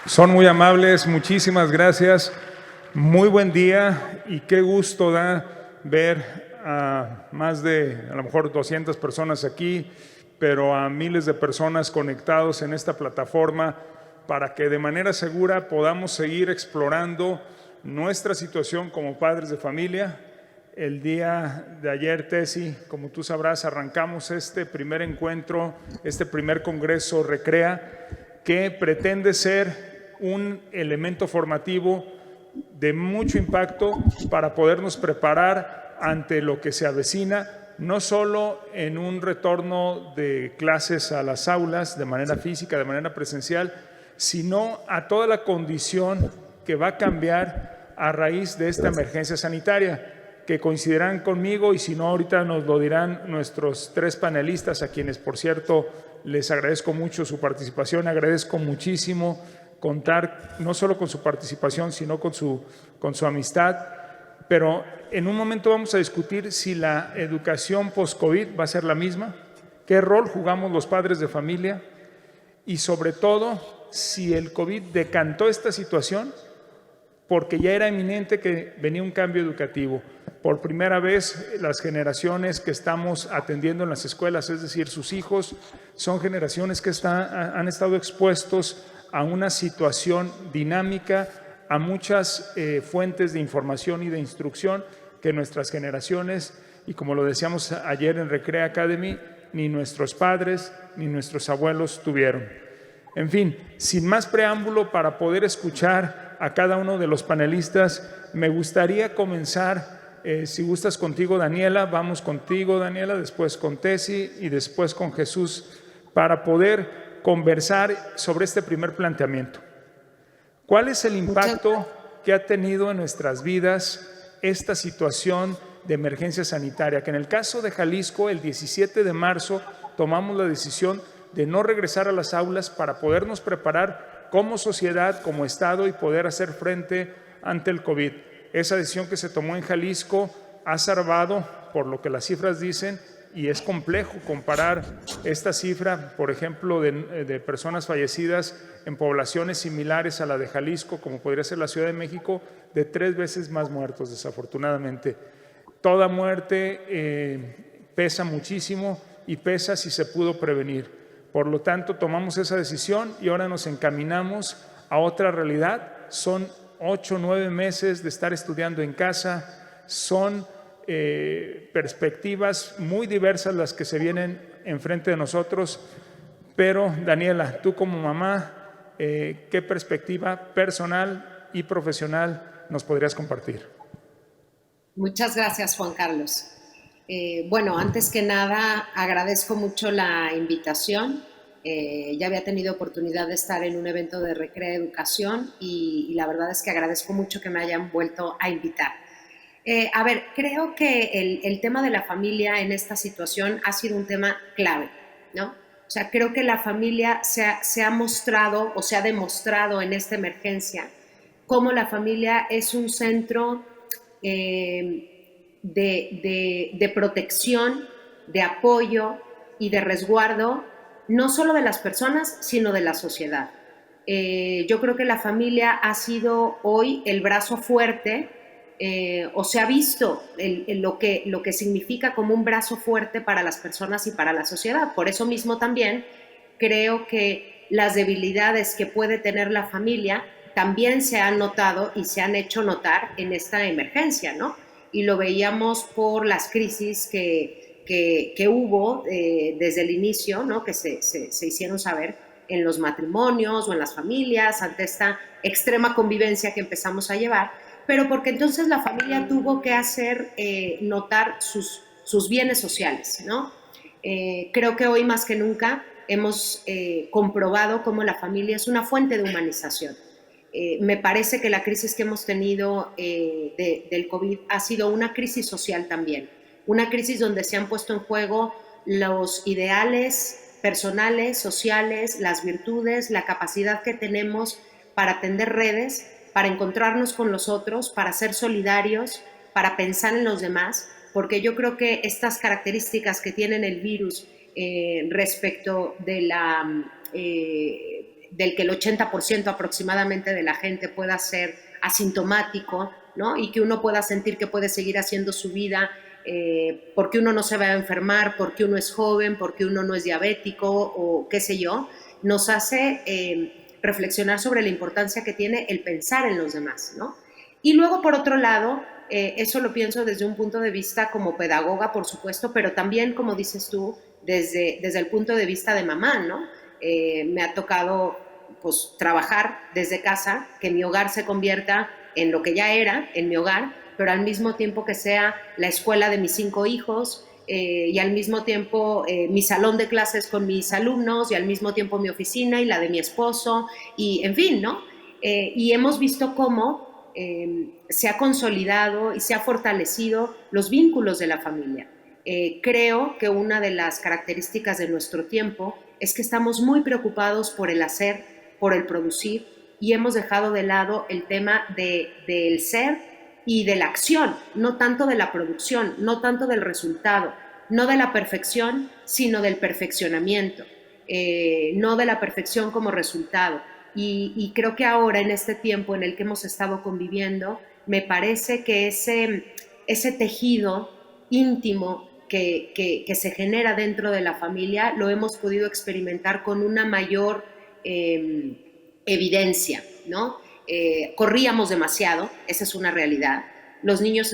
Son muy amables, muchísimas gracias. Muy buen día y qué gusto da ver a más de, a lo mejor 200 personas aquí, pero a miles de personas conectados en esta plataforma para que de manera segura podamos seguir explorando nuestra situación como padres de familia. El día de ayer, Tessy, como tú sabrás, arrancamos este primer encuentro, este primer congreso Recrea, que pretende ser un elemento formativo de mucho impacto para podernos preparar ante lo que se avecina, no solo en un retorno de clases a las aulas de manera física, de manera presencial, sino a toda la condición que va a cambiar a raíz de esta emergencia sanitaria, que coincidirán conmigo, y si no, ahorita nos lo dirán nuestros tres panelistas, a quienes, por cierto, les agradezco mucho su participación, agradezco muchísimo contar no solo con su participación, sino con su amistad. Pero en un momento vamos a discutir si la educación post-COVID va a ser la misma, qué rol jugamos los padres de familia y sobre todo si el COVID decantó esta situación porque ya era eminente que venía un cambio educativo. Por primera vez, las generaciones que estamos atendiendo en las escuelas, es decir, sus hijos, son generaciones que han estado expuestos a una situación dinámica, a muchas fuentes de información y de instrucción que nuestras generaciones, y como lo decíamos ayer en Recrea Academy, ni nuestros padres ni nuestros abuelos tuvieron. En fin, sin más preámbulo, para poder escuchar a cada uno de los panelistas, me gustaría comenzar, si gustas, contigo, Daniela. Vamos contigo, Daniela, después con Tessy y después con Jesús, para poder conversar sobre este primer planteamiento. ¿Cuál es el impacto que ha tenido en nuestras vidas esta situación de emergencia sanitaria? Que en el caso de Jalisco, el 17 de marzo, tomamos la decisión de no regresar a las aulas para podernos preparar como sociedad, como Estado, y poder hacer frente ante el COVID. Esa decisión que se tomó en Jalisco ha salvado, por lo que las cifras dicen, y es complejo comparar esta cifra, por ejemplo, de personas fallecidas en poblaciones similares a la de Jalisco, como podría ser la Ciudad de México, de 3 veces más muertos, desafortunadamente. Toda muerte pesa muchísimo y pesa si se pudo prevenir. Por lo tanto, tomamos esa decisión y ahora nos encaminamos a otra realidad. Son 8 o 9 meses de estar estudiando en casa, son perspectivas muy diversas las que se vienen enfrente de nosotros. Pero, Daniela, tú como mamá, ¿qué perspectiva personal y profesional nos podrías compartir? Muchas gracias, Juan Carlos. Bueno, antes que nada, agradezco mucho la invitación. Ya había tenido oportunidad de estar en un evento de Recrea Educación y la verdad es que agradezco mucho que me hayan vuelto a invitar. A ver, creo que el tema de la familia en esta situación ha sido un tema clave, ¿no? O sea, creo que la familia se ha mostrado o se ha demostrado en esta emergencia cómo la familia es un centro de protección, de apoyo y de resguardo, no solo de las personas, sino de la sociedad. Yo creo que la familia ha sido hoy el brazo fuerte, o se ha visto lo que significa como un brazo fuerte para las personas y para la sociedad. Por eso mismo también creo que las debilidades que puede tener la familia también se han notado y se han hecho notar en esta emergencia, ¿no? Y lo veíamos por las crisis que hubo desde el inicio, ¿no? Que se hicieron saber en los matrimonios o en las familias, ante esta extrema convivencia que empezamos a llevar, pero porque entonces la familia tuvo que hacer notar sus bienes sociales, ¿no? Creo que hoy más que nunca hemos comprobado cómo la familia es una fuente de humanización. Me parece que la crisis que hemos tenido del COVID ha sido una crisis social también, una crisis donde se han puesto en juego los ideales personales, sociales, las virtudes, la capacidad que tenemos para tender redes, para encontrarnos con los otros, para ser solidarios, para pensar en los demás, porque yo creo que estas características que tienen el virus respecto de del que el 80% aproximadamente de la gente pueda ser asintomático, ¿no? Y que uno pueda sentir que puede seguir haciendo su vida porque uno no se va a enfermar, porque uno es joven, porque uno no es diabético o qué sé yo, nos hace reflexionar sobre la importancia que tiene el pensar en los demás, ¿no? Y luego, por otro lado, eso lo pienso desde un punto de vista como pedagoga, por supuesto, pero también, como dices tú, desde el punto de vista de mamá, ¿no? Me ha tocado pues, trabajar desde casa, que mi hogar se convierta en lo que ya era, en mi hogar, pero al mismo tiempo que sea la escuela de mis 5 hijos, y al mismo tiempo mi salón de clases con mis alumnos, y al mismo tiempo mi oficina y la de mi esposo, y en fin, ¿no? Y hemos visto cómo se ha consolidado y se ha fortalecido los vínculos de la familia. Creo que una de las características de nuestro tiempo es que estamos muy preocupados por el hacer, por el producir, y hemos dejado de lado el tema del ser y de la acción, no tanto de la producción, no tanto del resultado, no de la perfección, sino del perfeccionamiento, no de la perfección como resultado. Y creo que ahora, en este tiempo en el que hemos estado conviviendo, me parece que ese tejido íntimo que se genera dentro de la familia lo hemos podido experimentar con una mayor evidencia, ¿no? Corríamos demasiado, esa es una realidad. Los niños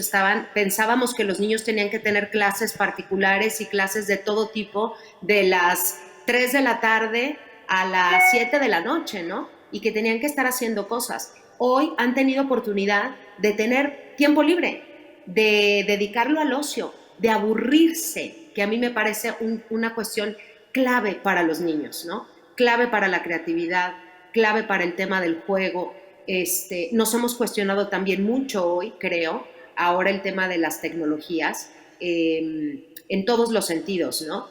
pensábamos que los niños tenían que tener clases particulares y clases de todo tipo de las 3 de la tarde a las 7 de la noche, ¿no? Y que tenían que estar haciendo cosas. Hoy han tenido oportunidad de tener tiempo libre, de dedicarlo al ocio, de aburrirse, que a mí me parece una cuestión clave para los niños, ¿no? Clave para la creatividad, clave para el tema del juego. Nos hemos cuestionado también mucho hoy, creo, ahora el tema de las tecnologías, en todos los sentidos, ¿no?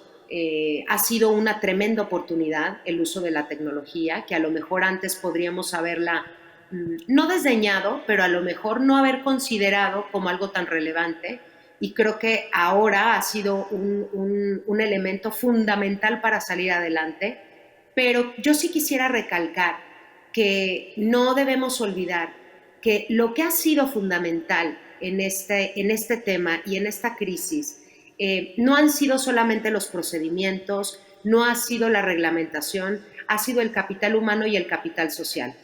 Ha sido una tremenda oportunidad el uso de la tecnología, que a lo mejor antes podríamos haberla no desdeñado, pero a lo mejor no haber considerado como algo tan relevante, y creo que ahora ha sido un elemento fundamental para salir adelante. Pero yo sí quisiera recalcar que no debemos olvidar que lo que ha sido fundamental en este tema y en esta crisis no han sido solamente los procedimientos, no ha sido la reglamentación, ha sido el capital humano y el capital social.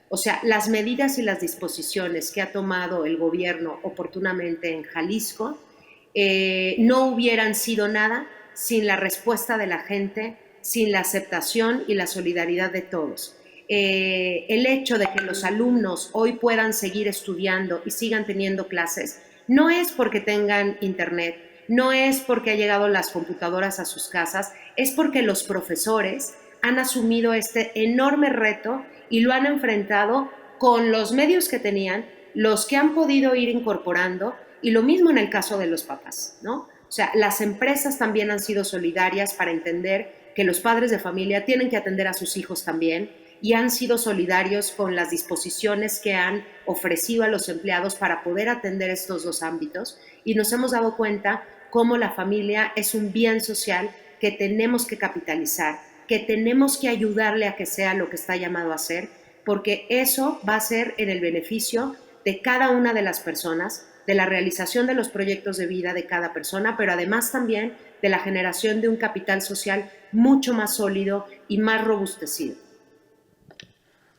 O sea, las medidas y las disposiciones que ha tomado el gobierno oportunamente en Jalisco no hubieran sido nada sin la respuesta de la gente, sin la aceptación y la solidaridad de todos. El hecho de que los alumnos hoy puedan seguir estudiando y sigan teniendo clases no es porque tengan internet, no es porque han llegado las computadoras a sus casas, es porque los profesores han asumido este enorme reto y lo han enfrentado con los medios que tenían, los que han podido ir incorporando, y lo mismo en el caso de los papás, ¿no? O sea, las empresas también han sido solidarias para entender que los padres de familia tienen que atender a sus hijos también, y han sido solidarios con las disposiciones que han ofrecido a los empleados para poder atender estos dos ámbitos, y nos hemos dado cuenta cómo la familia es un bien social que tenemos que capitalizar, que tenemos que ayudarle a que sea lo que está llamado a ser, porque eso va a ser en el beneficio de cada una de las personas, de la realización de los proyectos de vida de cada persona, pero además también de la generación de un capital social mucho más sólido y más robustecido.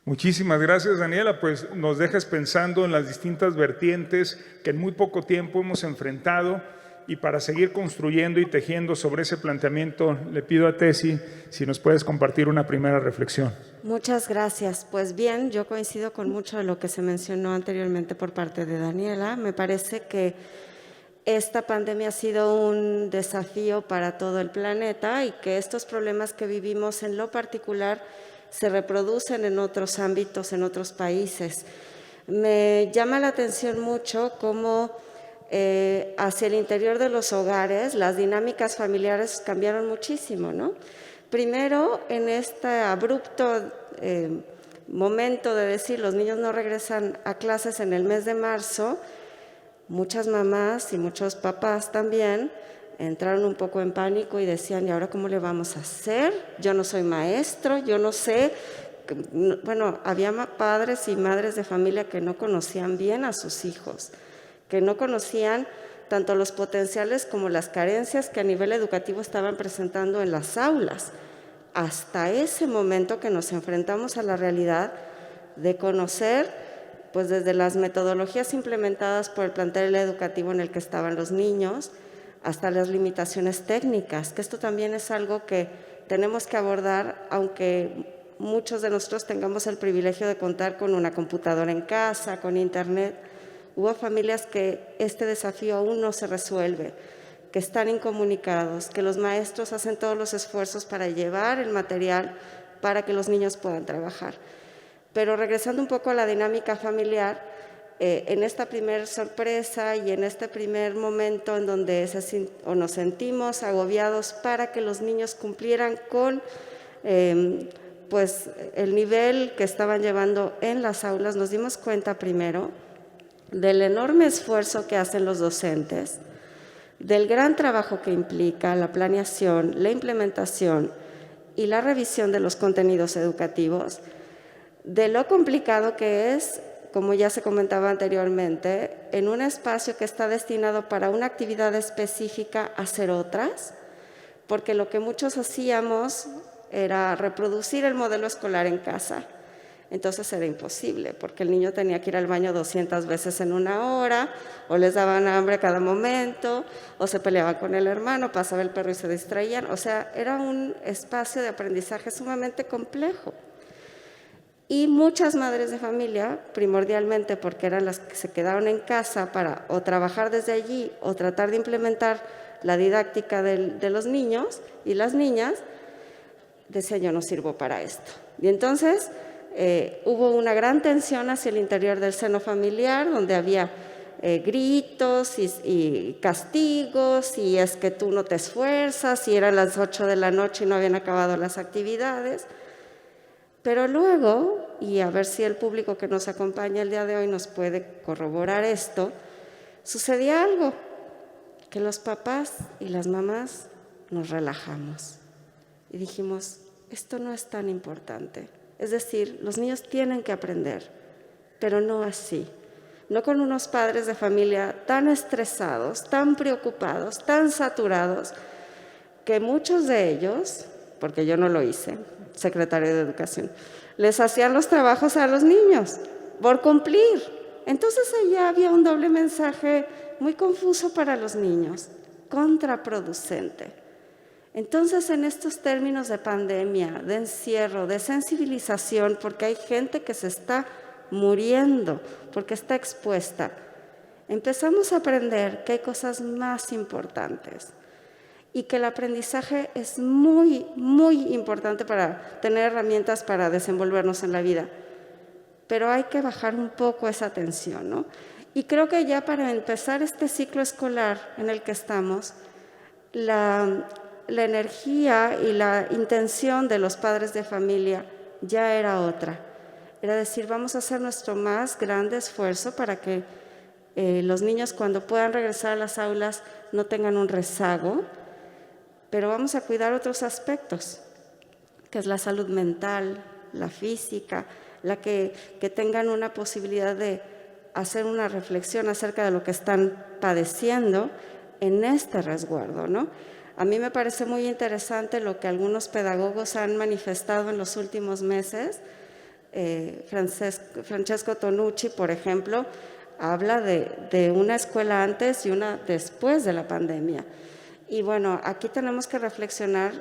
Muchísimas gracias, Daniela. Pues nos dejas pensando en las distintas vertientes que en muy poco tiempo hemos enfrentado, y para seguir construyendo y tejiendo sobre ese planteamiento, le pido a Tessy si nos puedes compartir una primera reflexión. Muchas gracias. Pues bien, yo coincido con mucho de lo que se mencionó anteriormente por parte de Daniela. Me parece que esta pandemia ha sido un desafío para todo el planeta, y que estos problemas que vivimos en lo particular se reproducen en otros ámbitos, en otros países. Me llama la atención mucho cómo hacia el interior de los hogares las dinámicas familiares cambiaron muchísimo, ¿no? Primero, en este abrupto momento de decir los niños no regresan a clases en el mes de marzo, muchas mamás y muchos papás también entraron un poco en pánico y decían, ¿y ahora cómo le vamos a hacer? Yo no soy maestro, yo no sé bueno, había padres y madres de familia que no conocían bien a sus hijos, que no conocían tanto los potenciales como las carencias que a nivel educativo estaban presentando en las aulas. Hasta ese momento que nos enfrentamos a la realidad de conocer, pues desde las metodologías implementadas por el plantel educativo en el que estaban los niños, hasta las limitaciones técnicas, que esto también es algo que tenemos que abordar, aunque muchos de nosotros tengamos el privilegio de contar con una computadora en casa, con internet. Hubo familias que este desafío aún no se resuelve, que están incomunicados, que los maestros hacen todos los esfuerzos para llevar el material para que los niños puedan trabajar. Pero regresando un poco a la dinámica familiar, en esta primera sorpresa y en este primer momento en donde nos sentimos agobiados para que los niños cumplieran con pues el nivel que estaban llevando en las aulas, nos dimos cuenta primero del enorme esfuerzo que hacen los docentes, del gran trabajo que implica la planeación, la implementación y la revisión de los contenidos educativos, de lo complicado que es, como ya se comentaba anteriormente, en un espacio que está destinado para una actividad específica hacer otras, porque lo que muchos hacíamos era reproducir el modelo escolar en casa. Entonces era imposible, porque el niño tenía que ir al baño 200 veces en una hora, o les daban hambre a cada momento, o se peleaban con el hermano, pasaba el perro y se distraían. O sea, era un espacio de aprendizaje sumamente complejo. Y muchas madres de familia, primordialmente porque eran las que se quedaron en casa para o trabajar desde allí o tratar de implementar la didáctica de los niños y las niñas, decían: yo no sirvo para esto. Y entonces hubo una gran tensión hacia el interior del seno familiar, donde había gritos y castigos, y es que tú no te esfuerzas, y eran las 8 de la noche y no habían acabado las actividades. Pero luego, y a ver si el público que nos acompaña el día de hoy nos puede corroborar esto, sucedía algo, que los papás y las mamás nos relajamos y dijimos: esto no es tan importante. Es decir, los niños tienen que aprender, pero no así, no con unos padres de familia tan estresados, tan preocupados, tan saturados, que muchos de ellos, porque yo no lo hice, secretario de Educación, les hacían los trabajos a los niños por cumplir. Entonces allá había un doble mensaje muy confuso para los niños, contraproducente. Entonces, en estos términos de pandemia, de encierro, de sensibilización, porque hay gente que se está muriendo, porque está expuesta, empezamos a aprender que hay cosas más importantes y que el aprendizaje es muy, muy importante para tener herramientas para desenvolvernos en la vida. Pero hay que bajar un poco esa tensión, ¿no? Y creo que ya para empezar este ciclo escolar en el que estamos, la energía y la intención de los padres de familia ya era otra. Era decir: vamos a hacer nuestro más grande esfuerzo para que los niños, cuando puedan regresar a las aulas, no tengan un rezago, pero vamos a cuidar otros aspectos, que es la salud mental, la física, la que tengan una posibilidad de hacer una reflexión acerca de lo que están padeciendo en este resguardo, ¿no? A mí me parece muy interesante lo que algunos pedagogos han manifestado en los últimos meses. Francesco Tonucci, por ejemplo, habla de una escuela antes y una después de la pandemia. Y bueno, aquí tenemos que reflexionar,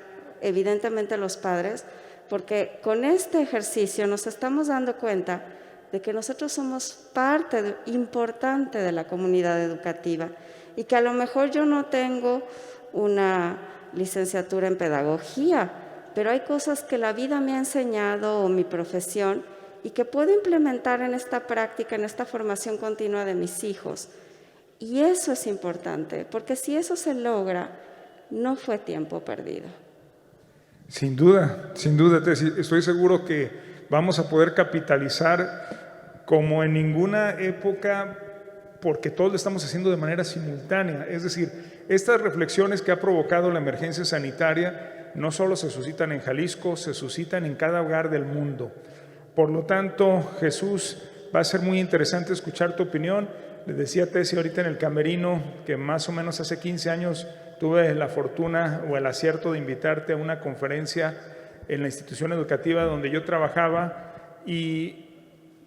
evidentemente los padres, porque con este ejercicio nos estamos dando cuenta de que nosotros somos parte importante de la comunidad educativa y que a lo mejor yo no tengo una licenciatura en pedagogía, pero hay cosas que la vida me ha enseñado o mi profesión y que puedo implementar en esta práctica, en esta formación continua de mis hijos. Y eso es importante, porque si eso se logra, no fue tiempo perdido. Sin duda, Tessy, estoy seguro que vamos a poder capitalizar como en ninguna época, porque todos lo estamos haciendo de manera simultánea. Es decir, estas reflexiones que ha provocado la emergencia sanitaria no solo se suscitan en Jalisco, se suscitan en cada hogar del mundo. Por lo tanto, Jesús, va a ser muy interesante escuchar tu opinión. Le decía a Tessy ahorita en el camerino que más o menos hace 15 años tuve la fortuna o el acierto de invitarte a una conferencia en la institución educativa donde yo trabajaba y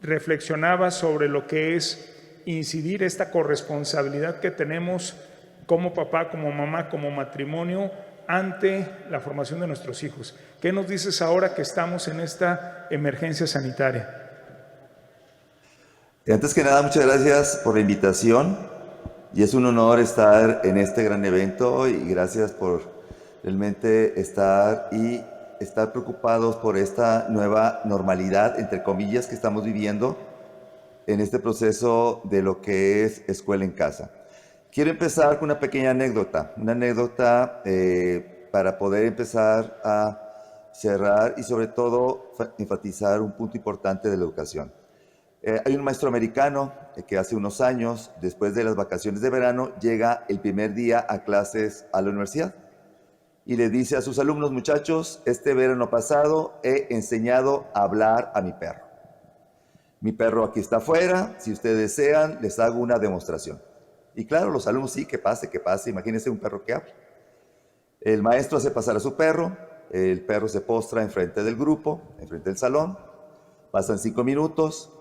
reflexionaba sobre lo que es incidir esta corresponsabilidad que tenemos como papá, como mamá, como matrimonio ante la formación de nuestros hijos. ¿Qué nos dices ahora que estamos en esta emergencia sanitaria? Antes que nada, muchas gracias por la invitación y es un honor estar en este gran evento y gracias por realmente estar preocupados por esta nueva normalidad, entre comillas, que estamos viviendo en este proceso de lo que es escuela en casa. Quiero empezar con una pequeña anécdota, para poder empezar a cerrar y sobre todo enfatizar un punto importante de la educación. Hay un maestro americano que hace unos años, después de las vacaciones de verano, llega el primer día a clases a la universidad y le dice a sus alumnos: muchachos, este verano pasado he enseñado a hablar a mi perro. Mi perro aquí está afuera, si ustedes desean, les hago una demostración. Y claro, los alumnos, sí, que pase, imagínense un perro que habla. El maestro hace pasar a su perro, el perro se postra enfrente del grupo, enfrente del salón, pasan 5 minutos,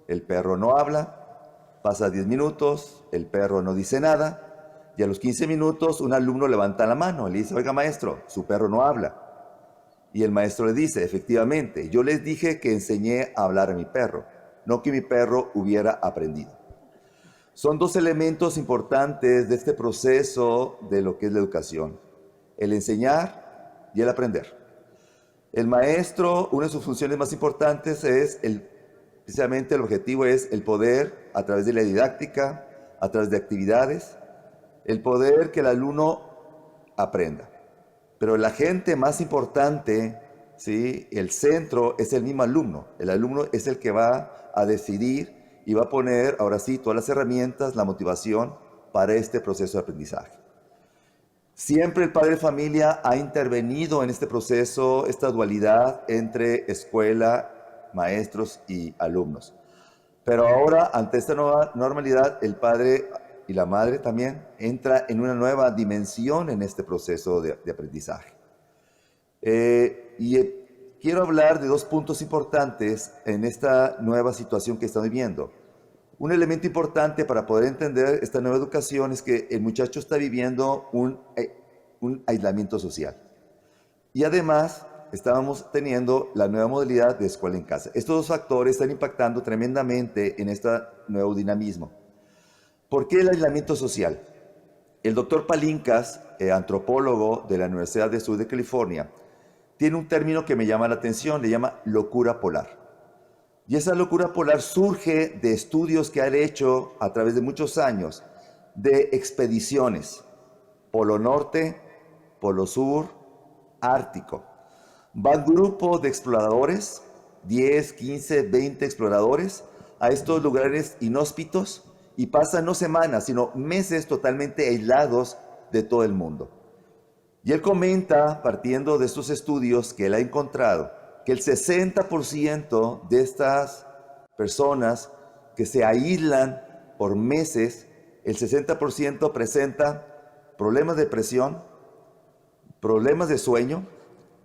el perro no habla, pasa 10 minutos, el perro no dice nada, y a los 15 minutos un alumno levanta la mano y le dice: oiga maestro, su perro no habla. Y el maestro le dice: efectivamente, yo les dije que enseñé a hablar a mi perro, no que mi perro hubiera aprendido. Son dos elementos importantes de este proceso de lo que es la educación: el enseñar y el aprender. El maestro, una de sus funciones más importantes es, precisamente el objetivo es el poder, a través de la didáctica, a través de actividades, el poder que el alumno aprenda. Pero el agente más importante, ¿sí?, el centro, es el mismo alumno. El alumno es el que va a decidir y va a poner, ahora sí, todas las herramientas, la motivación para este proceso de aprendizaje. Siempre el padre de familia ha intervenido en este proceso, esta dualidad entre escuela, maestros y alumnos. Pero ahora, ante esta nueva normalidad, el padre y la madre también entra en una nueva dimensión en este proceso de aprendizaje. Quiero hablar de 2 puntos importantes en esta nueva situación que estamos viviendo. Un elemento importante para poder entender esta nueva educación es que el muchacho está viviendo un aislamiento social. Y además, estábamos teniendo la nueva modalidad de escuela en casa. Estos 2 factores están impactando tremendamente en este nuevo dinamismo. ¿Por qué el aislamiento social? El doctor Palincas, antropólogo de la Universidad del Sur de California, tiene un término que me llama la atención, le llama locura polar. Y esa locura polar surge de estudios que han hecho a través de muchos años de expediciones, Polo Norte, Polo Sur, Ártico. Va un grupo de exploradores, 10, 15, 20 exploradores, a estos lugares inhóspitos y pasan no semanas, sino meses totalmente aislados de todo el mundo. Y él comenta, partiendo de estos estudios que él ha encontrado, que el 60% de estas personas que se aíslan por meses, el 60% presenta problemas de depresión, problemas de sueño.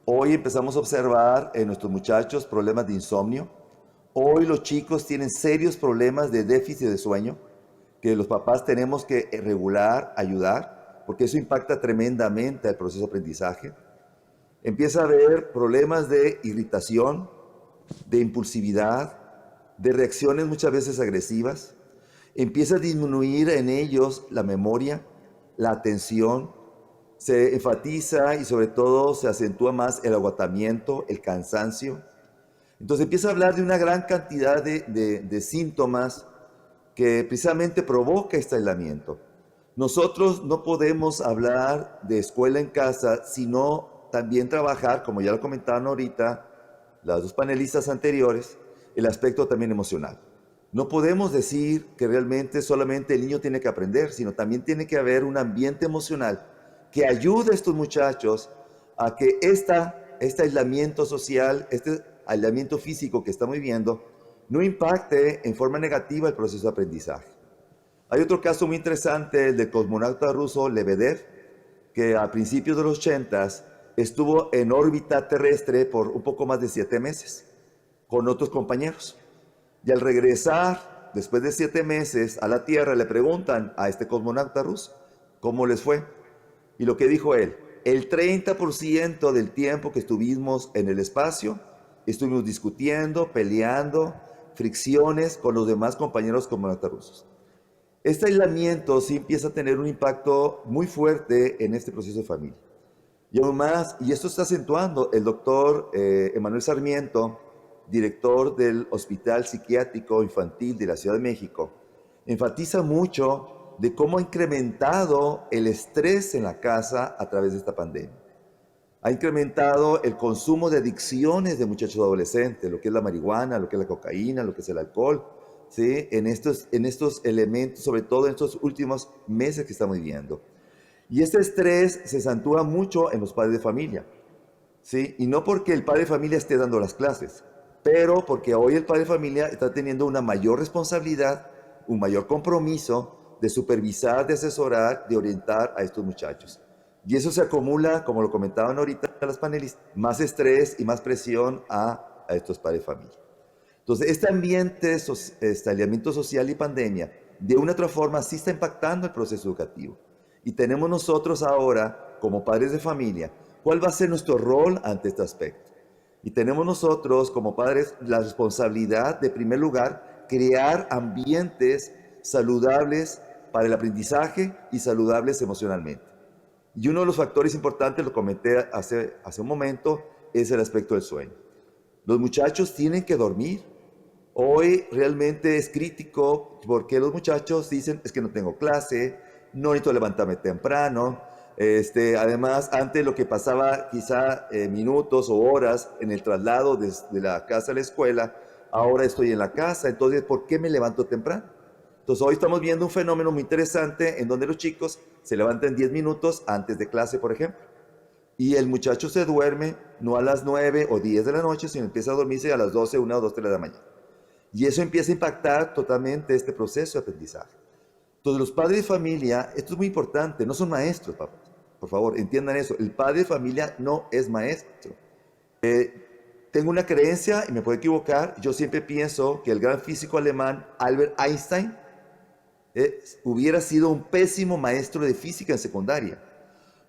Hoy empezamos a observar en nuestros muchachos problemas de insomnio. Hoy los chicos tienen serios problemas de déficit de sueño, que los papás tenemos que regular, ayudar, porque eso impacta tremendamente al proceso de aprendizaje. Empieza a haber problemas de irritación, de impulsividad, de reacciones muchas veces agresivas. Empieza a disminuir en ellos la memoria, la atención, se enfatiza y sobre todo se acentúa más el agotamiento, el cansancio. Entonces empieza a hablar de una gran cantidad de síntomas que precisamente provoca este aislamiento. Nosotros no podemos hablar de escuela en casa, sino también trabajar, como ya lo comentaron ahorita las 2 panelistas anteriores, el aspecto también emocional. No podemos decir que realmente solamente el niño tiene que aprender, sino también tiene que haber un ambiente emocional que ayude a estos muchachos a que este aislamiento social, este aislamiento físico que estamos viviendo no impacte en forma negativa el proceso de aprendizaje. Hay otro caso muy interesante, el del cosmonauta ruso Lebedev, que a principios de los 80s estuvo en órbita terrestre por un poco más de 7 meses con otros compañeros. Y al regresar, después de 7 meses, a la Tierra, le preguntan a este cosmonauta ruso cómo les fue. Y lo que dijo él, el 30% del tiempo que estuvimos en el espacio, estuvimos discutiendo, peleando, fricciones con los demás compañeros cosmonautas rusos. Este aislamiento sí empieza a tener un impacto muy fuerte en este proceso de familia. Y aún más, y esto está acentuando el doctor Emanuel Sarmiento, director del Hospital Psiquiátrico Infantil de la Ciudad de México, enfatiza mucho de cómo ha incrementado el estrés en la casa a través de esta pandemia. Ha incrementado el consumo de adicciones de muchachos adolescentes, lo que es la marihuana, lo que es la cocaína, lo que es el alcohol, ¿sí? En estos elementos, sobre todo en estos últimos meses que estamos viviendo. Y este estrés se acentúa mucho en los padres de familia, ¿sí? Y no porque el padre de familia esté dando las clases, pero porque hoy el padre de familia está teniendo una mayor responsabilidad, un mayor compromiso de supervisar, de asesorar, de orientar a estos muchachos. Y eso se acumula, como lo comentaban ahorita las panelistas, más estrés y más presión a estos padres de familia. Entonces, este ambiente, este aislamiento social y pandemia, de una u otra forma sí está impactando el proceso educativo. Y tenemos nosotros ahora, como padres de familia, ¿cuál va a ser nuestro rol ante este aspecto? Y tenemos nosotros, como padres, la responsabilidad de, en primer lugar, crear ambientes saludables para el aprendizaje y saludables emocionalmente. Y uno de los factores importantes, lo comenté hace un momento, es el aspecto del sueño. Los muchachos tienen que dormir. Hoy realmente es crítico porque los muchachos dicen, es que no tengo clase, no necesito levantarme temprano. Además, antes lo que pasaba quizá minutos o horas en el traslado desde la casa a la escuela, ahora estoy en la casa, entonces ¿por qué me levanto temprano? Entonces hoy estamos viendo un fenómeno muy interesante en donde los chicos se levantan 10 minutos antes de clase, por ejemplo, y el muchacho se duerme no a las 9 o 10 de la noche, sino empieza a dormirse a las 12, 1 o 2, 3 de la mañana. Y eso empieza a impactar totalmente este proceso de aprendizaje. Entonces los padres de familia, esto es muy importante, no son maestros, papás. Por favor, entiendan eso. El padre de familia no es maestro. Tengo una creencia, y me puedo equivocar, yo siempre pienso que el gran físico alemán Albert Einstein hubiera sido un pésimo maestro de física en secundaria.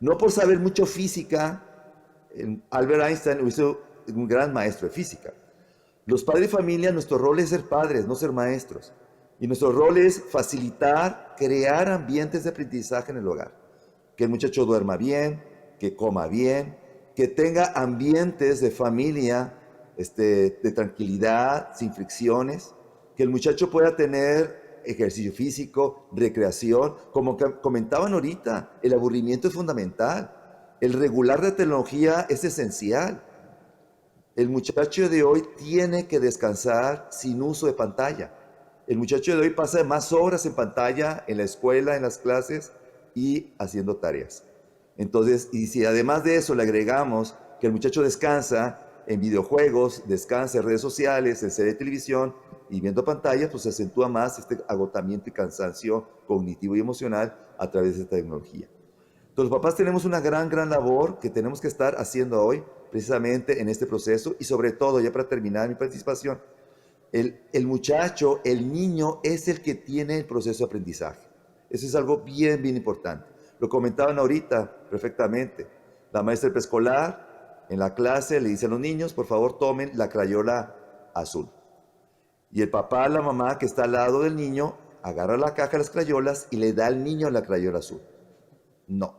No por saber mucho física, Albert Einstein hubiera sido un gran maestro de física. Los padres de familia, nuestro rol es ser padres, no ser maestros. Y nuestro rol es facilitar, crear ambientes de aprendizaje en el hogar. Que el muchacho duerma bien, que coma bien, que tenga ambientes de familia, de tranquilidad, sin fricciones, que el muchacho pueda tener ejercicio físico, recreación. Como comentaban ahorita, el aburrimiento es fundamental. El regular de tecnología es esencial. El muchacho de hoy tiene que descansar sin uso de pantalla. El muchacho de hoy pasa más horas en pantalla, en la escuela, en las clases y haciendo tareas. Entonces, y si además de eso le agregamos que el muchacho descansa en videojuegos, descansa en redes sociales, en series de televisión y viendo pantallas, pues se acentúa más este agotamiento y cansancio cognitivo y emocional a través de esta tecnología. Entonces, los papás tenemos una gran labor que tenemos que estar haciendo hoy, precisamente en este proceso, y sobre todo, ya para terminar mi participación, el muchacho, el niño es el que tiene el proceso de aprendizaje. Eso es algo bien importante. Lo comentaban ahorita perfectamente. La maestra preescolar en la clase le dice a los niños, por favor tomen la crayola azul. Y el papá, la mamá que está al lado del niño, agarra la caja de las crayolas y le da al niño la crayola azul. No.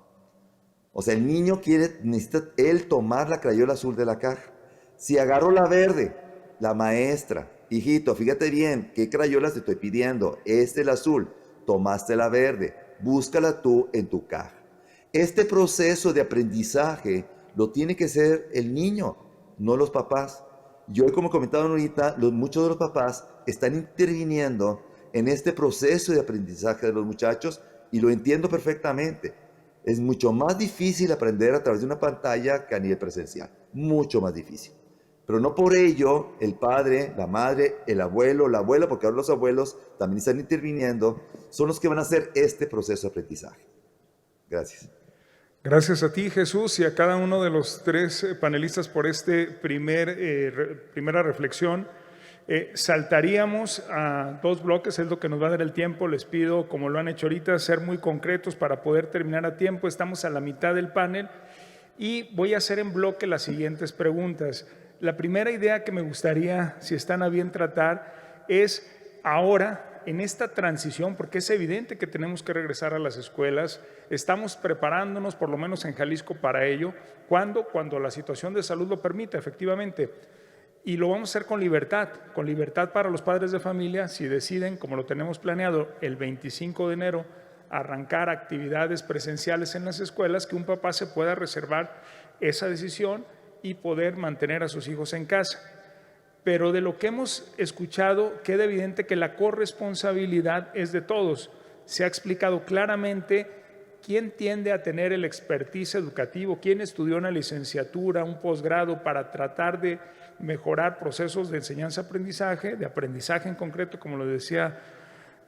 O sea, el niño necesita él tomar la crayola azul de la caja. Si agarro la verde, la maestra, hijito, fíjate bien, ¿qué crayolas te estoy pidiendo? Este es el azul, tomaste la verde, búscala tú en tu caja. Este proceso de aprendizaje lo tiene que ser el niño, no los papás. Y hoy, como comentaban ahorita, muchos de los papás están interviniendo en este proceso de aprendizaje de los muchachos y lo entiendo perfectamente. Es mucho más difícil aprender a través de una pantalla que a nivel presencial, mucho más difícil. Pero no por ello el padre, la madre, el abuelo, la abuela, porque ahora los abuelos también están interviniendo, son los que van a hacer este proceso de aprendizaje. Gracias. Gracias a ti, Jesús, y a cada uno de los tres panelistas por este primera reflexión. Saltaríamos a 2 bloques, es lo que nos va a dar el tiempo. Les pido, como lo han hecho ahorita, ser muy concretos para poder terminar a tiempo. Estamos a la mitad del panel y voy a hacer en bloque las siguientes preguntas. La primera idea que me gustaría, si están a bien tratar, es ahora, en esta transición, porque es evidente que tenemos que regresar a las escuelas, estamos preparándonos, por lo menos en Jalisco, para ello, cuando la situación de salud lo permita, efectivamente. Y lo vamos a hacer con libertad para los padres de familia, si deciden, como lo tenemos planeado, el 25 de enero, arrancar actividades presenciales en las escuelas, que un papá se pueda reservar esa decisión y poder mantener a sus hijos en casa. Pero de lo que hemos escuchado, queda evidente que la corresponsabilidad es de todos. Se ha explicado claramente quién tiende a tener el expertise educativo, quién estudió una licenciatura, un posgrado para tratar de mejorar procesos de enseñanza-aprendizaje, de aprendizaje en concreto, como lo decía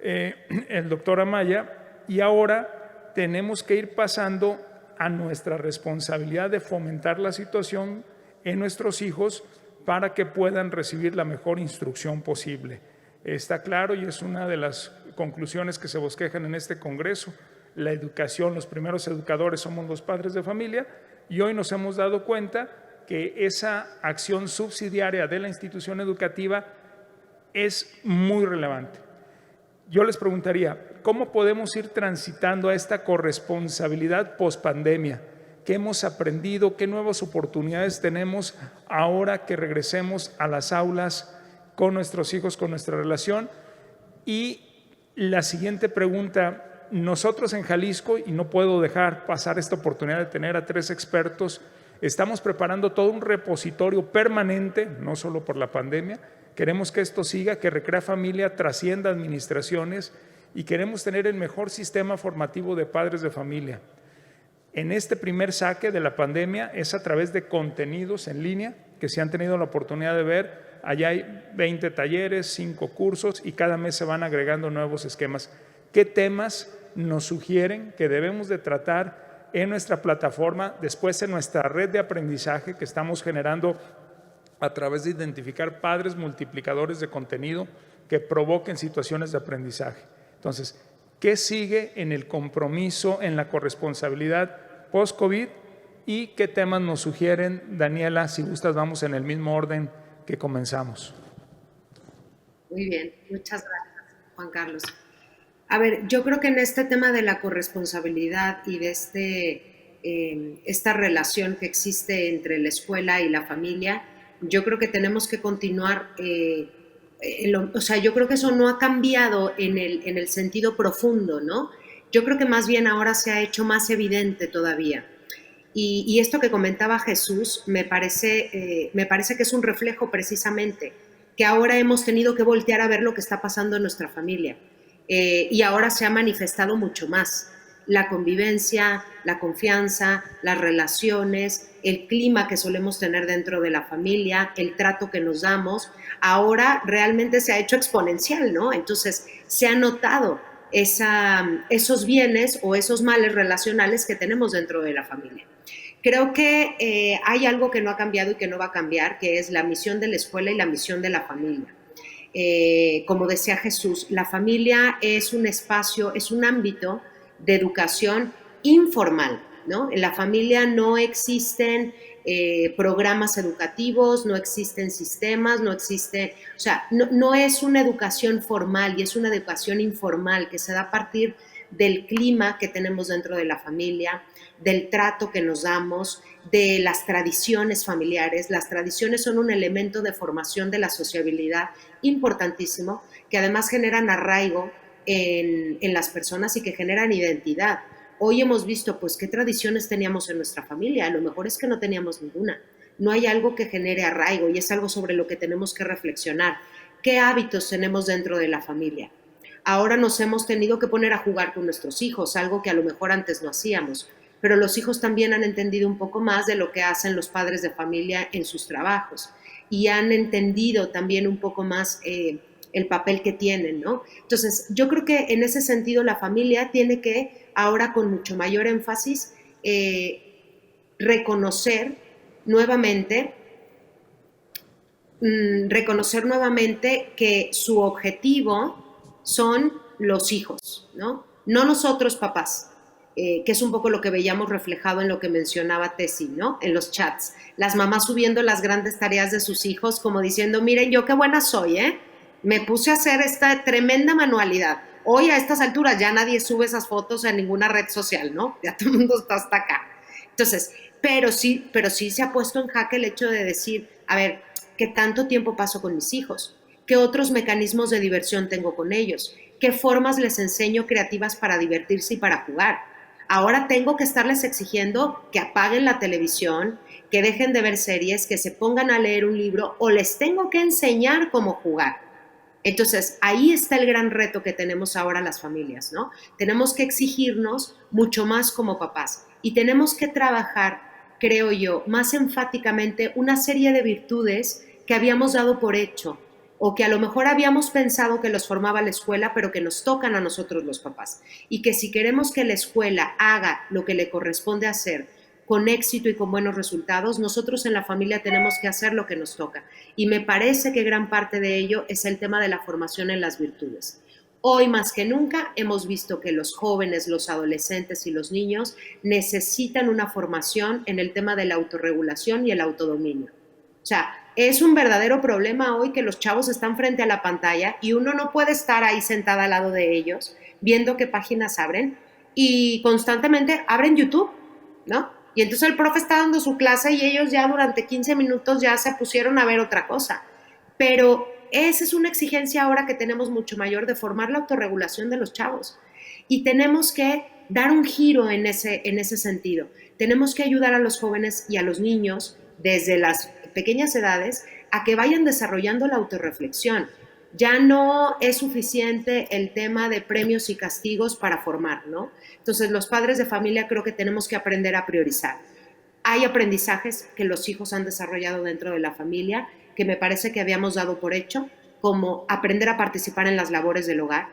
el doctor Amaya, y ahora tenemos que ir pasando a nuestra responsabilidad de fomentar la situación en nuestros hijos para que puedan recibir la mejor instrucción posible. Está claro y es una de las conclusiones que se bosquejan en este Congreso. La educación, los primeros educadores somos los padres de familia, y hoy nos hemos dado cuenta que esa acción subsidiaria de la institución educativa es muy relevante. Yo les preguntaría, ¿cómo podemos ir transitando a esta corresponsabilidad pospandemia? ¿Qué hemos aprendido? ¿Qué nuevas oportunidades tenemos ahora que regresemos a las aulas con nuestros hijos, con nuestra relación? Y la siguiente pregunta, nosotros en Jalisco, y no puedo dejar pasar esta oportunidad de tener a 3 expertos, estamos preparando todo un repositorio permanente, no solo por la pandemia. Queremos que esto siga, que Recrea Familia trascienda administraciones, y queremos tener el mejor sistema formativo de padres de familia. En este primer saque de la pandemia es a través de contenidos en línea que se han tenido la oportunidad de ver. Allá hay 20 talleres, 5 cursos, y cada mes se van agregando nuevos esquemas. ¿Qué temas nos sugieren que debemos de tratar en nuestra plataforma, después en nuestra red de aprendizaje que estamos generando a través de identificar padres multiplicadores de contenido que provoquen situaciones de aprendizaje? Entonces, ¿qué sigue en el compromiso, en la corresponsabilidad post-COVID? ¿Y qué temas nos sugieren? Daniela, si gustas, vamos en el mismo orden que comenzamos. Muy bien, muchas gracias, Juan Carlos. A ver, yo creo que en este tema de la corresponsabilidad y de esta relación que existe entre la escuela y la familia, yo creo que tenemos que continuar, yo creo que eso no ha cambiado en el sentido profundo, ¿no? Yo creo que más bien ahora se ha hecho más evidente todavía. Y esto que comentaba Jesús me parece que es un reflejo precisamente, que ahora hemos tenido que voltear a ver lo que está pasando en nuestra familia. Y ahora se ha manifestado mucho más. La convivencia, la confianza, las relaciones, el clima que solemos tener dentro de la familia, el trato que nos damos, ahora realmente se ha hecho exponencial, ¿no? Entonces se ha notado esos bienes o esos males relacionales que tenemos dentro de la familia. Creo que hay algo que no ha cambiado y que no va a cambiar, que es la misión de la escuela y la misión de la familia. Como decía Jesús, la familia es un espacio, es un ámbito de educación informal, ¿no? En la familia no existen programas educativos, no existen sistemas, no existe, o sea, no es una educación formal y es una educación informal que se da a partir del clima que tenemos dentro de la familia, del trato que nos damos, de las tradiciones familiares. Las tradiciones son un elemento de formación de la sociabilidad importantísimo, que además generan arraigo en las personas y que generan identidad. Hoy hemos visto, pues, qué tradiciones teníamos en nuestra familia. A lo mejor es que no teníamos ninguna. No hay algo que genere arraigo y es algo sobre lo que tenemos que reflexionar. ¿Qué hábitos tenemos dentro de la familia? Ahora nos hemos tenido que poner a jugar con nuestros hijos, algo que a lo mejor antes no hacíamos, pero los hijos también han entendido un poco más de lo que hacen los padres de familia en sus trabajos. y han entendido también un poco más el papel que tienen, ¿no? Entonces, yo creo que en ese sentido la familia tiene que ahora con mucho mayor énfasis reconocer nuevamente que su objetivo son los hijos, ¿no? No nosotros papás, que es un poco lo que veíamos reflejado en lo que mencionaba Tessy, ¿no? En los chats. Las mamás subiendo las grandes tareas de sus hijos como diciendo, miren yo qué buena soy, ¿eh? Me puse a hacer esta tremenda manualidad. Hoy a estas alturas ya nadie sube esas fotos a ninguna red social, ¿no? Ya todo el mundo está hasta acá. Entonces, pero sí se ha puesto en jaque el hecho de decir, a ver, ¿qué tanto tiempo paso con mis hijos? ¿Qué otros mecanismos de diversión tengo con ellos? ¿Qué formas les enseño creativas para divertirse y para jugar? Ahora tengo que estarles exigiendo que apaguen la televisión, que dejen de ver series, que se pongan a leer un libro o les tengo que enseñar cómo jugar. Entonces, ahí está el gran reto que tenemos ahora las familias, ¿no? Tenemos que exigirnos mucho más como papás y tenemos que trabajar, creo yo, más enfáticamente una serie de virtudes que habíamos dado por hecho o que a lo mejor habíamos pensado que los formaba la escuela, pero que nos tocan a nosotros los papás. Y que si queremos que la escuela haga lo que le corresponde hacer con éxito y con buenos resultados, nosotros en la familia tenemos que hacer lo que nos toca. Y me parece que gran parte de ello es el tema de la formación en las virtudes. Hoy más que nunca hemos visto que los jóvenes, los adolescentes y los niños necesitan una formación en el tema de la autorregulación y el autodominio. O sea, es un verdadero problema hoy que los chavos están frente a la pantalla y uno no puede estar ahí sentada al lado de ellos viendo qué páginas abren y constantemente abren YouTube, ¿no? Y entonces el profe está dando su clase y ellos ya durante 15 minutos ya se pusieron a ver otra cosa. Pero esa es una exigencia ahora que tenemos mucho mayor de formar la autorregulación de los chavos. Y tenemos que dar un giro en ese sentido. Tenemos que ayudar a los jóvenes y a los niños desde las pequeñas edades a que vayan desarrollando la autorreflexión. Ya no es suficiente el tema de premios y castigos para formar, ¿no? Entonces, los padres de familia creo que tenemos que aprender a priorizar. Hay aprendizajes que los hijos han desarrollado dentro de la familia que me parece que habíamos dado por hecho, como aprender a participar en las labores del hogar,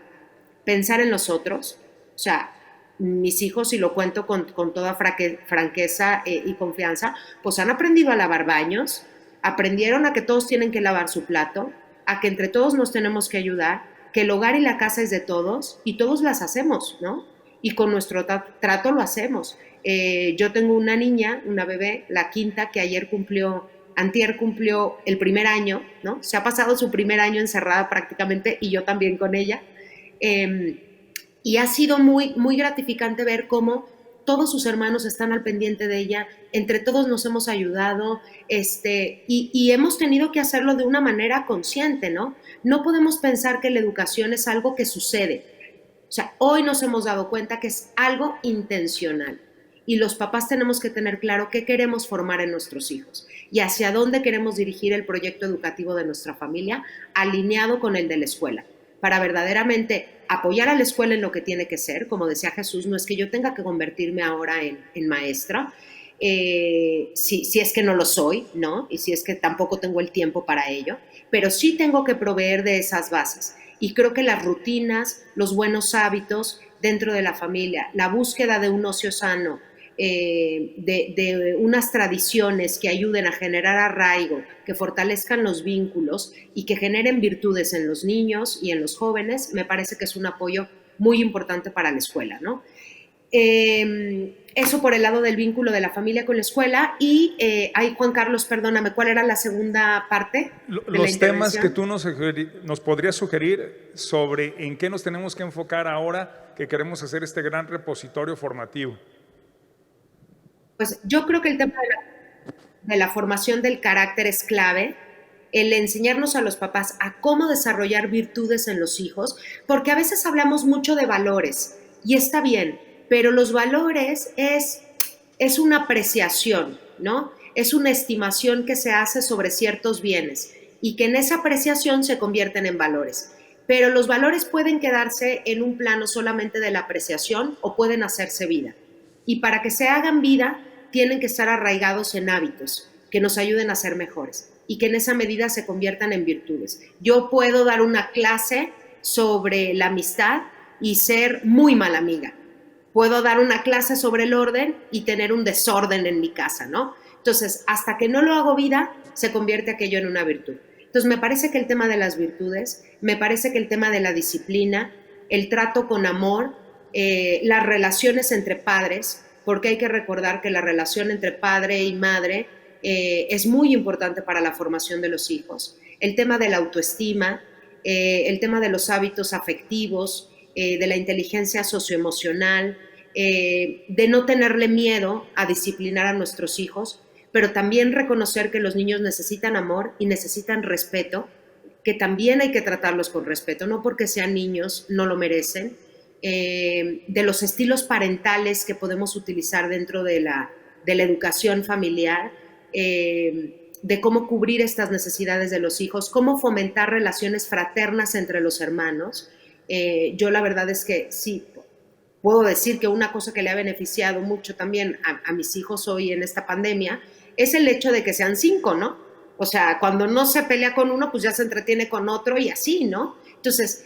pensar en los otros. O sea, mis hijos, y lo cuento con toda franqueza y confianza, pues han aprendido a lavar baños, aprendieron a que todos tienen que lavar su plato, a que entre todos nos tenemos que ayudar, que el hogar y la casa es de todos y todos las hacemos, ¿no? Y con nuestro trato lo hacemos. Yo tengo una niña, una bebé, la quinta, que antier cumplió el primer año, ¿no? Se ha pasado su primer año encerrada prácticamente y yo también con ella. Y ha sido muy, muy gratificante ver cómo todos sus hermanos están al pendiente de ella, entre todos nos hemos ayudado, y hemos tenido que hacerlo de una manera consciente, ¿no? No podemos pensar que la educación es algo que sucede. O sea, hoy nos hemos dado cuenta que es algo intencional. Y los papás tenemos que tener claro qué queremos formar en nuestros hijos y hacia dónde queremos dirigir el proyecto educativo de nuestra familia, alineado con el de la escuela, para verdaderamente apoyar a la escuela en lo que tiene que ser. Como decía Jesús, no es que yo tenga que convertirme ahora en maestra, si es que no lo soy, ¿no? Y si es que tampoco tengo el tiempo para ello, pero sí tengo que proveer de esas bases. Y creo que las rutinas, los buenos hábitos dentro de la familia, la búsqueda de un ocio sano, de unas tradiciones que ayuden a generar arraigo, que fortalezcan los vínculos y que generen virtudes en los niños y en los jóvenes, me parece que es un apoyo muy importante para la escuela, ¿no? Eso por el lado del vínculo de la familia con la escuela. Y Juan Carlos, perdóname, ¿cuál era la segunda parte de los temas que tú nos podrías sugerir sobre en qué nos tenemos que enfocar ahora que queremos hacer este gran repositorio formativo? Pues yo creo que el tema de la formación del carácter es clave, el enseñarnos a los papás a cómo desarrollar virtudes en los hijos, porque a veces hablamos mucho de valores y está bien, pero los valores es una apreciación, ¿no? Es una estimación que se hace sobre ciertos bienes y que en esa apreciación se convierten en valores. Pero los valores pueden quedarse en un plano solamente de la apreciación o pueden hacerse vida. Y para que se hagan vida, tienen que estar arraigados en hábitos que nos ayuden a ser mejores. y que en esa medida se conviertan en virtudes. Yo puedo dar una clase sobre la amistad y ser muy mala amiga. Puedo dar una clase sobre el orden y tener un desorden en mi casa, ¿no? Entonces, hasta que no lo hago vida, se convierte aquello en una virtud. Entonces, me parece que el tema de las virtudes, me parece que el tema de la disciplina, el trato con amor, las relaciones entre padres, porque hay que recordar que la relación entre padre y madre es muy importante para la formación de los hijos. El tema de la autoestima, el tema de los hábitos afectivos, de la inteligencia socioemocional, de no tenerle miedo a disciplinar a nuestros hijos, pero también reconocer que los niños necesitan amor y necesitan respeto, que también hay que tratarlos con respeto, no porque sean niños, no lo merecen, de los estilos parentales que podemos utilizar dentro de la educación familiar, de cómo cubrir estas necesidades de los hijos, cómo fomentar relaciones fraternas entre los hermanos. Yo la verdad es que sí, puedo decir que una cosa que le ha beneficiado mucho también a mis hijos hoy en esta pandemia es el hecho de que sean 5, ¿no? O sea, cuando no se pelea con uno, pues ya se entretiene con otro y así, ¿no? Entonces,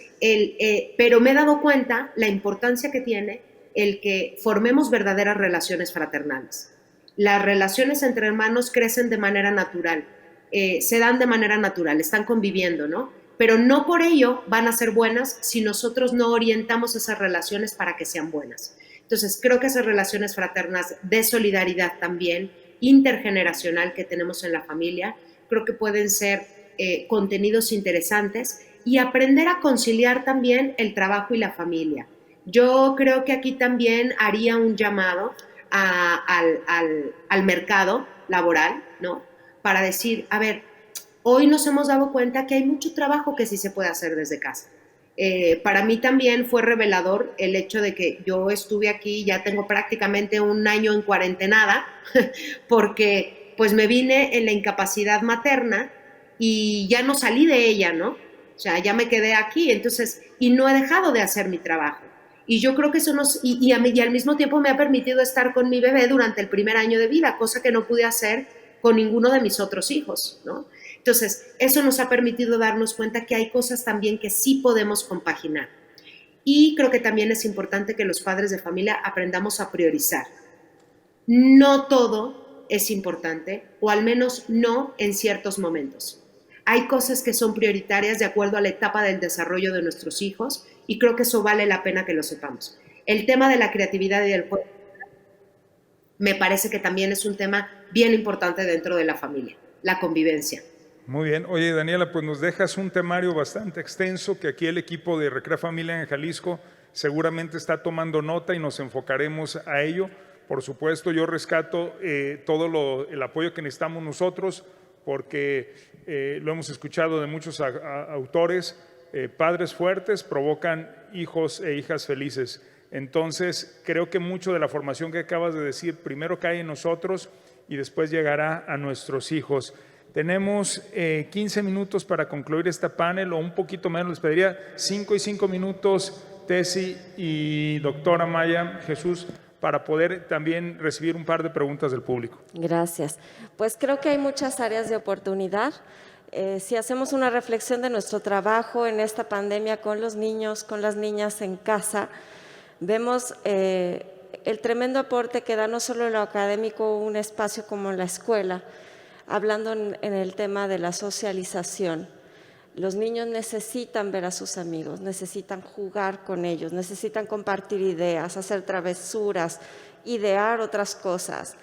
pero me he dado cuenta la importancia que tiene el que formemos verdaderas relaciones fraternales. Las relaciones entre hermanos crecen de manera natural, se dan de manera natural, están conviviendo, ¿no? Pero no por ello van a ser buenas si nosotros no orientamos esas relaciones para que sean buenas. Entonces, creo que esas relaciones fraternas de solidaridad también, intergeneracional que tenemos en la familia, creo que pueden ser contenidos interesantes y aprender a conciliar también el trabajo y la familia. Yo creo que aquí también haría un llamado al mercado laboral, ¿no? Para decir, a ver, hoy nos hemos dado cuenta que hay mucho trabajo que sí se puede hacer desde casa. Para mí también fue revelador el hecho de que yo estuve aquí, ya tengo prácticamente un año en cuarentenada, porque pues me vine en la incapacidad materna y ya no salí de ella, ¿no? O sea, ya me quedé aquí, entonces, y no he dejado de hacer mi trabajo. Y yo creo que eso y al mismo tiempo me ha permitido estar con mi bebé durante el primer año de vida, cosa que no pude hacer con ninguno de mis otros hijos, ¿no? Entonces, eso nos ha permitido darnos cuenta que hay cosas también que sí podemos compaginar. Y creo que también es importante que los padres de familia aprendamos a priorizar. No todo es importante, o al menos no en ciertos momentos. Hay cosas que son prioritarias de acuerdo a la etapa del desarrollo de nuestros hijos y creo que eso vale la pena que lo sepamos. El tema de la creatividad y del juego me parece que también es un tema bien importante dentro de la familia, la convivencia. Muy bien. Oye, Daniela, pues nos dejas un temario bastante extenso que aquí el equipo de Recrea Familia en Jalisco seguramente está tomando nota y nos enfocaremos a ello. Por supuesto, yo rescato todo el apoyo que necesitamos nosotros porque lo hemos escuchado de muchos autores, padres fuertes provocan hijos e hijas felices. Entonces, creo que mucho de la formación que acabas de decir primero cae en nosotros y después llegará a nuestros hijos. Tenemos 15 minutos para concluir este panel o un poquito menos, les pediría 5 y 5 minutos, Tessy y doctora Maya Jesús, para poder también recibir un par de preguntas del público. Gracias. Pues creo que hay muchas áreas de oportunidad. Si hacemos una reflexión de nuestro trabajo en esta pandemia con los niños, con las niñas en casa, vemos el tremendo aporte que da no solo lo académico, un espacio como la escuela, hablando en el tema de la socialización. Los niños necesitan ver a sus amigos, necesitan jugar con ellos, necesitan compartir ideas, hacer travesuras, idear otras cosas.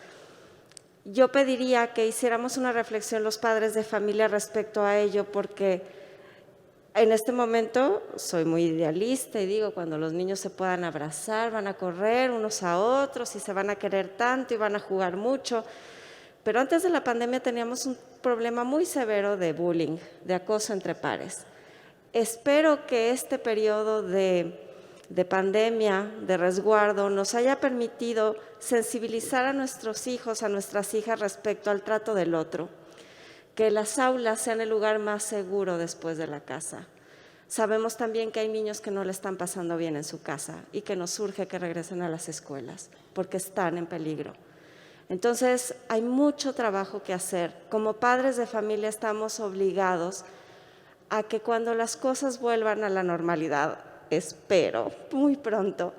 Yo pediría que hiciéramos una reflexión los padres de familia respecto a ello, porque en este momento soy muy idealista y digo, cuando los niños se puedan abrazar, van a correr unos a otros y se van a querer tanto y van a jugar mucho. Pero antes de la pandemia teníamos un problema muy severo de bullying, de acoso entre pares. Espero que este periodo de pandemia, de resguardo, nos haya permitido sensibilizar a nuestros hijos, a nuestras hijas respecto al trato del otro. Que las aulas sean el lugar más seguro después de la casa. Sabemos también que hay niños que no le están pasando bien en su casa y que nos urge que regresen a las escuelas porque están en peligro. Entonces, hay mucho trabajo que hacer. Como padres de familia estamos obligados a que cuando las cosas vuelvan a la normalidad, espero, muy pronto,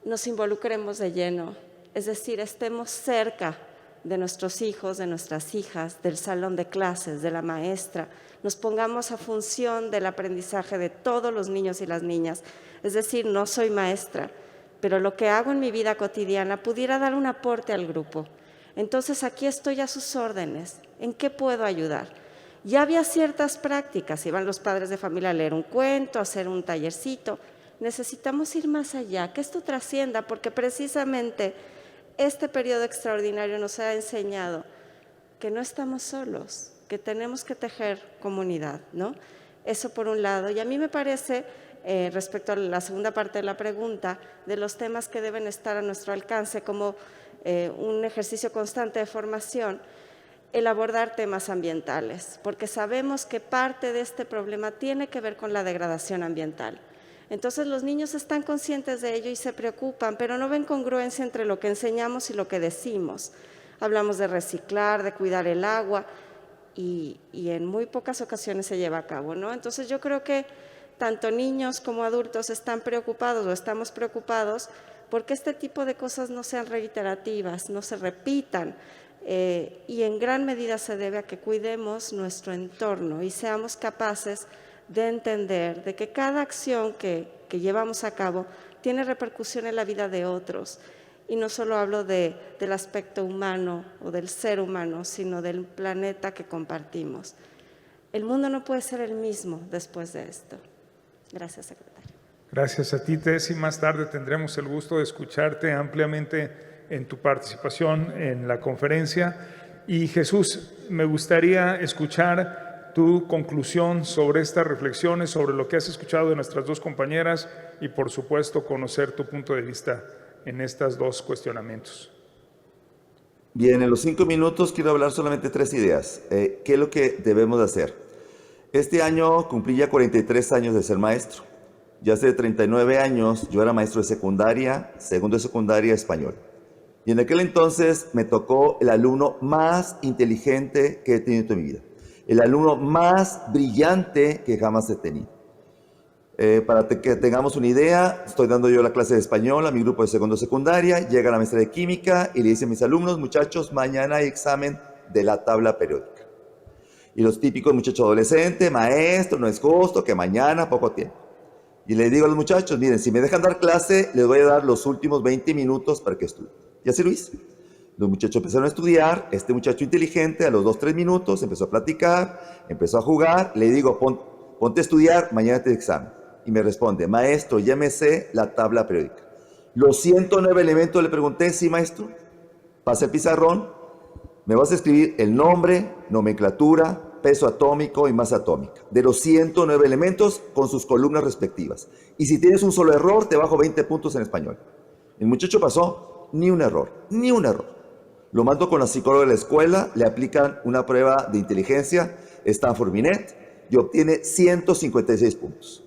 nos involucremos de lleno. Es decir, estemos cerca de nuestros hijos, de nuestras hijas, del salón de clases, de la maestra, nos pongamos a función del aprendizaje de todos los niños y las niñas. Es decir, no soy maestra, pero lo que hago en mi vida cotidiana pudiera dar un aporte al grupo. Entonces, aquí estoy a sus órdenes. ¿En qué puedo ayudar? Ya había ciertas prácticas, iban los padres de familia a leer un cuento, a hacer un tallercito. Necesitamos ir más allá, que esto trascienda, porque precisamente este periodo extraordinario nos ha enseñado que no estamos solos, que tenemos que tejer comunidad, ¿no? Eso por un lado. Y a mí me parece, respecto a la segunda parte de la pregunta, de los temas que deben estar a nuestro alcance como un ejercicio constante de formación, el abordar temas ambientales, porque sabemos que parte de este problema tiene que ver con la degradación ambiental. Entonces los niños están conscientes de ello y se preocupan, pero no ven congruencia entre lo que enseñamos y lo que decimos. Hablamos de reciclar, de cuidar el agua y en muy pocas ocasiones se lleva a cabo, ¿no? Entonces yo creo que tanto niños como adultos están preocupados o estamos preocupados porque este tipo de cosas no sean reiterativas, no se repitan. Y en gran medida se debe a que cuidemos nuestro entorno y seamos capaces de entender de que cada acción que llevamos a cabo tiene repercusión en la vida de otros. Y no solo hablo del aspecto humano o del ser humano, sino del planeta que compartimos. El mundo no puede ser el mismo después de esto. Gracias, secretario. Gracias a ti, Tess, y más tarde tendremos el gusto de escucharte ampliamente en tu participación en la conferencia. Y Jesús, me gustaría escuchar tu conclusión sobre estas reflexiones, sobre lo que has escuchado de nuestras dos compañeras y, por supuesto, conocer tu punto de vista en estos dos cuestionamientos. Bien, en los 5 minutos quiero hablar solamente 3 ideas. ¿Qué es lo que debemos de hacer? Este año cumplí ya 43 años de ser maestro. Ya hace 39 años yo era maestro de secundaria, segundo de secundaria, español. Y en aquel entonces me tocó el alumno más inteligente que he tenido en mi vida. El alumno más brillante que jamás he tenido. Para que tengamos una idea, estoy dando yo la clase de español a mi grupo de segundo de secundaria, llega la maestra de química y le dice a mis alumnos: muchachos, mañana hay examen de la tabla periódica. Y los típicos muchachos adolescentes: maestro, no es justo, que mañana poco tiempo. Y le digo a los muchachos: miren, si me dejan dar clase, les voy a dar los últimos 20 minutos para que estudien. Y así lo hice. Los muchachos empezaron a estudiar. Este muchacho inteligente a los 2-3 minutos empezó a platicar, empezó a jugar. Le digo: ponte a estudiar, mañana te examen. Y me responde: maestro, ya me sé la tabla periódica. Los 109 elementos, le pregunté: sí, maestro. Pasa el pizarrón, me vas a escribir el nombre, nomenclatura, peso atómico y masa atómica de los 109 elementos con sus columnas respectivas. Y si tienes un solo error, te bajo 20 puntos en español. El muchacho pasó, ni un error, ni un error. Lo mando con la psicóloga de la escuela, le aplican una prueba de inteligencia, Stanford Binet, y obtiene 156 puntos.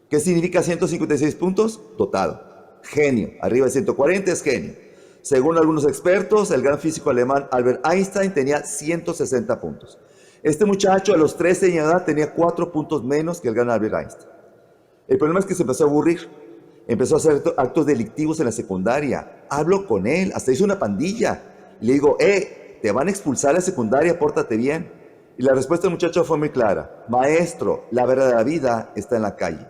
¿Qué significa 156 puntos? Dotado. Genio. Arriba de 140 es genio. Según algunos expertos, el gran físico alemán Albert Einstein tenía 160 puntos. Este muchacho a los 13 años de edad tenía 4 puntos menos que el gran Albert Einstein. El problema es que se empezó a aburrir. Empezó a hacer actos delictivos en la secundaria. Hablo con él, hasta hizo una pandilla. Y le digo: te van a expulsar a la secundaria, pórtate bien. Y la respuesta del muchacho fue muy clara: maestro, la verdadera vida está en la calle.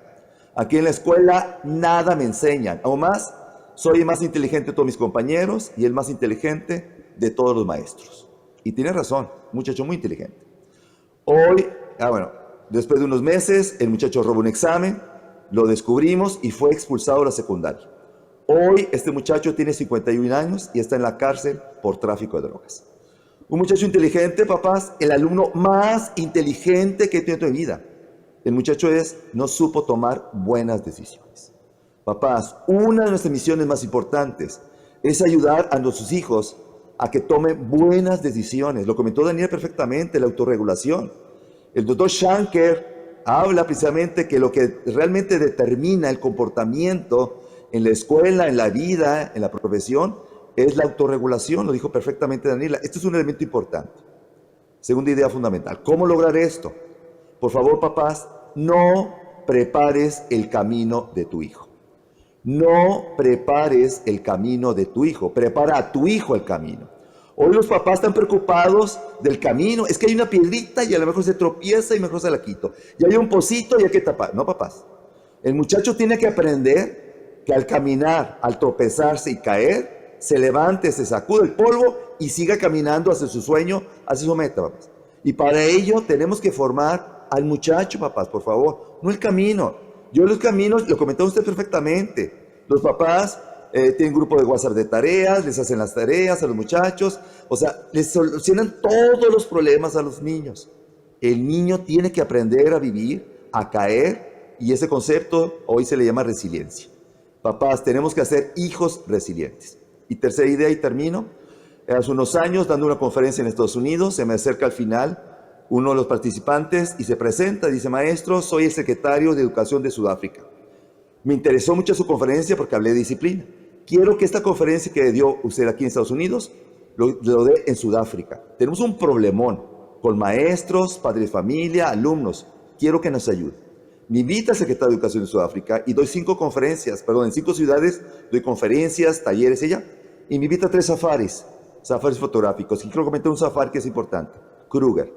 Aquí en la escuela nada me enseñan. Aún más, soy el más inteligente de todos mis compañeros y el más inteligente de todos los maestros. Y tiene razón, muchacho muy inteligente. Hoy, después de unos meses, el muchacho robó un examen, lo descubrimos y fue expulsado de la secundaria. Hoy este muchacho tiene 51 años y está en la cárcel por tráfico de drogas. Un muchacho inteligente, papás, el alumno más inteligente que he tenido en mi vida. El muchacho no supo tomar buenas decisiones. Papás, una de nuestras misiones más importantes es ayudar a nuestros hijos a que tomen buenas decisiones. Lo comentó Daniel perfectamente, la autorregulación. El doctor Shanker habla precisamente que lo que realmente determina el comportamiento en la escuela, en la vida, en la profesión, es la autorregulación, lo dijo perfectamente Daniela. Esto es un elemento importante. Segunda idea fundamental. ¿Cómo lograr esto? Por favor, papás, no prepares el camino de tu hijo. No prepares el camino de tu hijo. Prepara a tu hijo el camino. Hoy los papás están preocupados del camino. Es que hay una piedrita y a lo mejor se tropieza y mejor se la quito. Y hay un pocito y hay que tapar. No, papás. El muchacho tiene que aprender que al caminar, al tropezarse y caer, se levante, se sacude el polvo y siga caminando hacia su sueño, hacia su meta, papás. Y para ello tenemos que formar al muchacho, papás, por favor, no el camino. Yo los caminos, lo comentó usted perfectamente. Los papás tienen grupo de WhatsApp de tareas, les hacen las tareas a los muchachos, o sea, les solucionan todos los problemas a los niños. El niño tiene que aprender a vivir, a caer, y ese concepto hoy se le llama resiliencia. Papás, tenemos que hacer hijos resilientes. Y tercera idea, y termino. Hace unos años, dando una conferencia en Estados Unidos, se me acerca al final uno de los participantes y se presenta, dice: maestro, soy el secretario de Educación de Sudáfrica. Me interesó mucho su conferencia porque hablé de disciplina. Quiero que esta conferencia que dio usted aquí en Estados Unidos lo dé en Sudáfrica. Tenemos un problemón con maestros, padres de familia, alumnos. Quiero que nos ayude. Me invita al secretario de Educación de Sudáfrica y doy 5 conferencias, en 5 ciudades doy conferencias, talleres, ella. Y me invita a 3 safaris fotográficos. Y quiero comentar un safari que es importante: Kruger.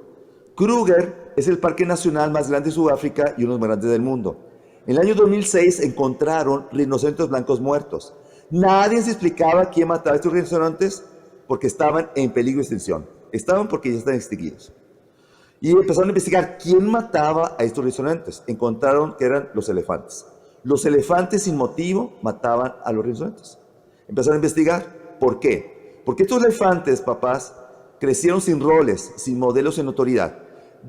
Kruger es el parque nacional más grande de Sudáfrica y uno de los más grandes del mundo. En el año 2006 encontraron rinocerontes blancos muertos. Nadie se explicaba quién mataba a estos rinocerontes porque estaban en peligro de extinción. Estaban porque ya están extinguidos. Y empezaron a investigar quién mataba a estos rinocerontes. Encontraron que eran los elefantes. Los elefantes sin motivo mataban a los rinocerontes. Empezaron a investigar. ¿Por qué? Porque estos elefantes, papás, crecieron sin roles, sin modelos en autoridad.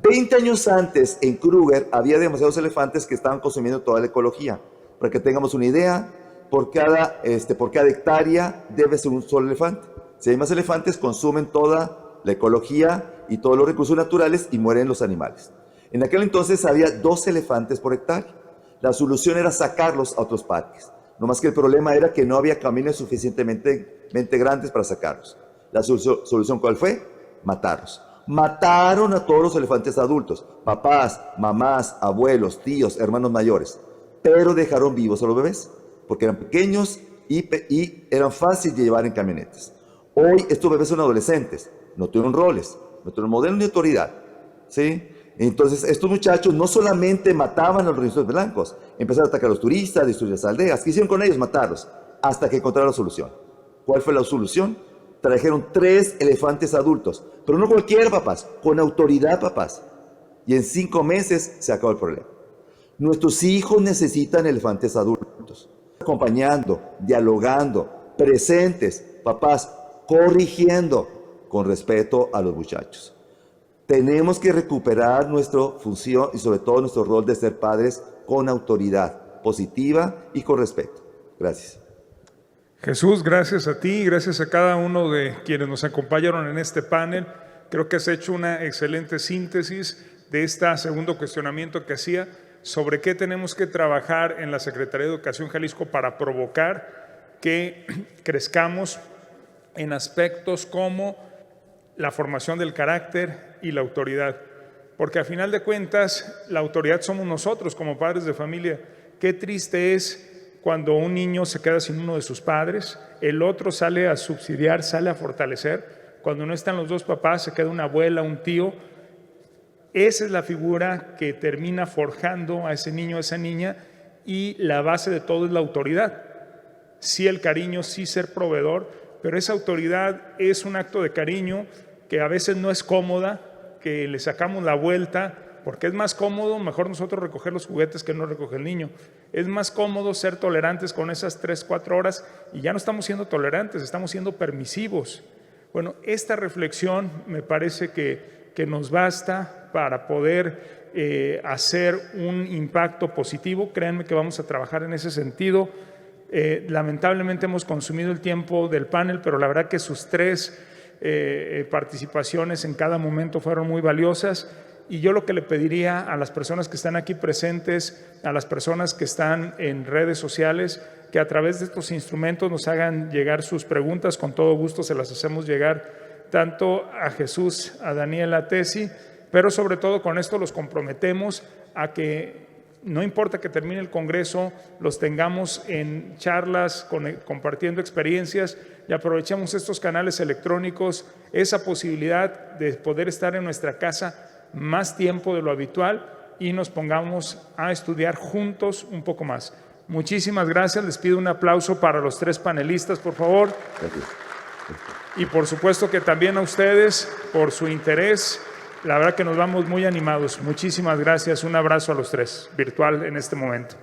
20 años antes, en Kruger, había demasiados elefantes que estaban consumiendo toda la ecología. Para que tengamos una idea, por cada hectárea debe ser un solo elefante. Si hay más elefantes, consumen toda la ecología y todos los recursos naturales y mueren los animales. En aquel entonces había 2 elefantes por hectárea. La solución era sacarlos a otros parques. No más que el problema era que no había caminos suficientemente grandes para sacarlos. La solución, ¿cuál fue? Matarlos. Mataron a todos los elefantes adultos, papás, mamás, abuelos, tíos, hermanos mayores, pero dejaron vivos a los bebés, porque eran pequeños y eran fáciles de llevar en camionetas. Hoy estos bebés son adolescentes, no tienen roles, no tienen modelo ni autoridad, ¿sí? Entonces estos muchachos no solamente mataban a los rinocerontes blancos, empezaron a atacar a los turistas, destruir las aldeas. ¿Qué hicieron con ellos? Matarlos, hasta que encontraron la solución. ¿Cuál fue la solución? Trajeron 3 elefantes adultos, pero no cualquiera, papás, con autoridad, papás. Y en 5 meses se acabó el problema. Nuestros hijos necesitan elefantes adultos, acompañando, dialogando, presentes, papás, corrigiendo con respeto a los muchachos. Tenemos que recuperar nuestra función y sobre todo nuestro rol de ser padres con autoridad positiva y con respeto. Gracias. Jesús, gracias a ti, gracias a cada uno de quienes nos acompañaron en este panel. Creo que has hecho una excelente síntesis de este segundo cuestionamiento que hacía sobre qué tenemos que trabajar en la Secretaría de Educación Jalisco para provocar que crezcamos en aspectos como la formación del carácter y la autoridad. Porque a final de cuentas, la autoridad somos nosotros como padres de familia. Qué triste es cuando un niño se queda sin uno de sus padres, el otro sale a subsidiar, sale a fortalecer. Cuando no están los 2 papás, se queda una abuela, un tío. Esa es la figura que termina forjando a ese niño, a esa niña, y la base de todo es la autoridad. Sí el cariño, sí ser proveedor, pero esa autoridad es un acto de cariño que a veces no es cómoda, que le sacamos la vuelta, porque es más cómodo, mejor nosotros recoger los juguetes que no recoge el niño. Es más cómodo ser tolerantes con esas 3-4 horas y ya no estamos siendo tolerantes, estamos siendo permisivos. Bueno, esta reflexión me parece que nos basta para poder hacer un impacto positivo. Créanme que vamos a trabajar en ese sentido. Lamentablemente hemos consumido el tiempo del panel, pero la verdad que sus 3 participaciones en cada momento fueron muy valiosas. Y yo lo que le pediría a las personas que están aquí presentes, a las personas que están en redes sociales, que a través de estos instrumentos nos hagan llegar sus preguntas. Con todo gusto se las hacemos llegar tanto a Jesús, a Daniela, a Tessy, pero sobre todo con esto los comprometemos a que no importa que termine el Congreso, los tengamos en charlas, compartiendo experiencias, y aprovechemos estos canales electrónicos, esa posibilidad de poder estar en nuestra casa más tiempo de lo habitual y nos pongamos a estudiar juntos un poco más. Muchísimas gracias. Les pido un aplauso para los 3 panelistas, por favor. Gracias. Y por supuesto que también a ustedes por su interés. La verdad que nos vamos muy animados. Muchísimas gracias. Un abrazo a los 3, virtual en este momento.